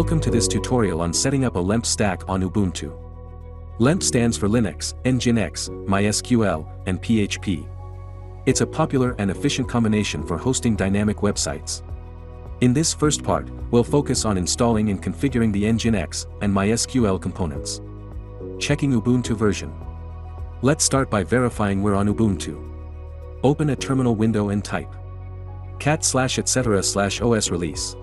Welcome to this tutorial on setting up a LEMP stack on Ubuntu. LEMP stands for Linux, Nginx, MySQL, and PHP. It's a popular and efficient combination for hosting dynamic websites. In this first part, we'll focus on installing and configuring the Nginx and MySQL components. Checking Ubuntu version. Let's start by verifying we're on Ubuntu. Open a terminal window and type cat/etc/os release.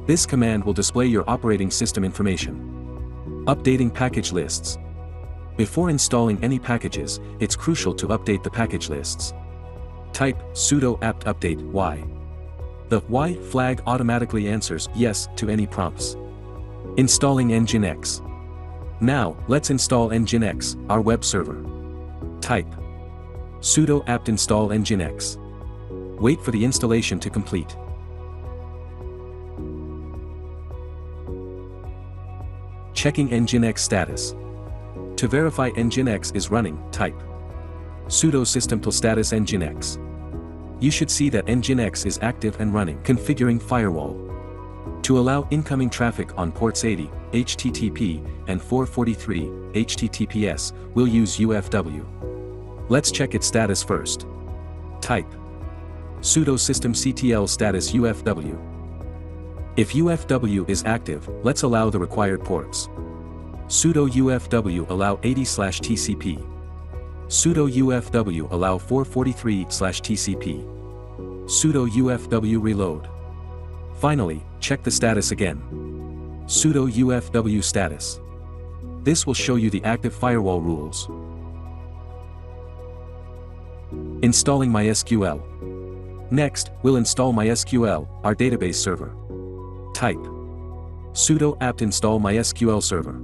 This command will display your operating system information. Updating package lists. Before installing any packages, it's crucial to update the package lists. Type sudo apt update y. The y flag automatically answers yes to any prompts. Installing Nginx. Now, let's install Nginx, our web server. Type sudo apt install Nginx. Wait for the installation to complete. Checking Nginx status. To verify Nginx is running, type sudo system.status Nginx. You should see that Nginx is active and running. Configuring firewall. To allow incoming traffic on ports 80, HTTP, and 443, HTTPS, we'll use UFW. Let's check its status first. Type sudo systemctl status UFW. If UFW is active, let's allow the required ports. Sudo UFW allow 80/TCP. Sudo UFW allow 443/TCP. Sudo UFW reload. Finally, check the status again. Sudo UFW status. This will show you the active firewall rules. Installing MySQL. Next, we'll install MySQL, our database server. Type sudo apt install MySQL server.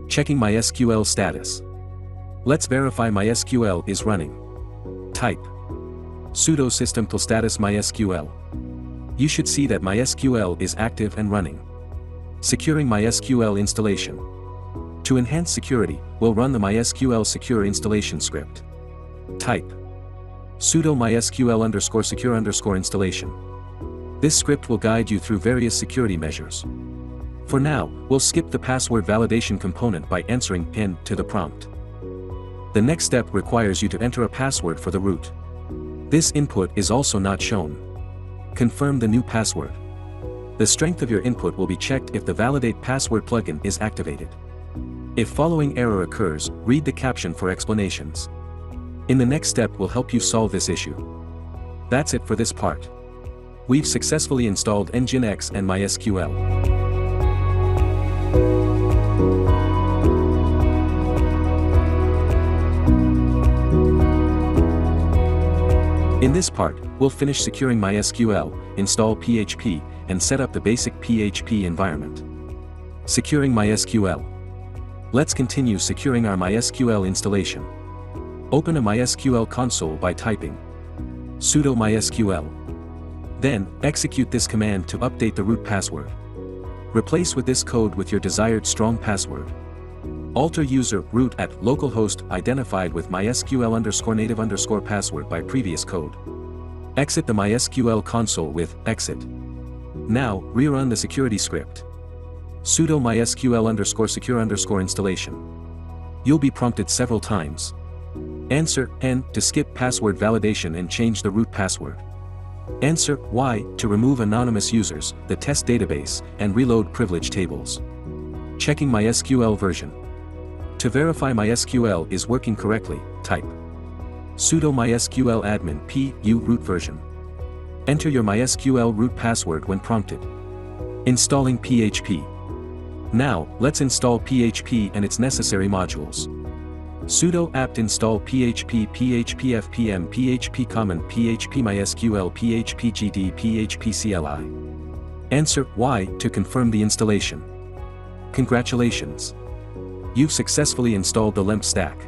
Checking MySQL status. Let's verify MySQL is running. Type sudo system.status MySQL. You should see that MySQL is active and running. Securing MySQL installation. To enhance security, we'll run the MySQL secure installation script. Type sudo MySQL _secure installation. This script will guide you through various security measures. For now, we'll skip the password validation component by answering PIN to the prompt. The next step requires you to enter a password for the root. This input is also not shown. Confirm the new password. The strength of your input will be checked if the Validate Password plugin is activated. If following error occurs, read the caption for explanations. In the next step we'll help you solve this issue. That's it for this part. We've successfully installed Nginx and MySQL. In this part, we'll finish securing MySQL, install PHP, and set up the basic PHP environment. Securing MySQL. Let's continue securing our MySQL installation. Open a MySQL console by typing sudo MySQL. Then, execute this command to update the root password. Replace with this code with your desired strong password. Alter user root at localhost identified with MySQL _native_ password by previous code. Exit the MySQL console with exit. Now, rerun the security script. Sudo MySQL _secure installation. You'll be prompted several times. Answer N to skip password validation and change the root password. Answer Y to remove anonymous users, the test database, and reload privilege tables. Checking MySQL version. To verify MySQL is working correctly, type sudo MySQL admin pu root version. Enter your MySQL root password when prompted. Installing PHP. Now, let's install PHP and its necessary modules. Sudo apt install PHP phpfpm phpcommon phpMySQL phpgd phpcli. Answer Y to confirm the installation. Congratulations! You've successfully installed the LEMP stack.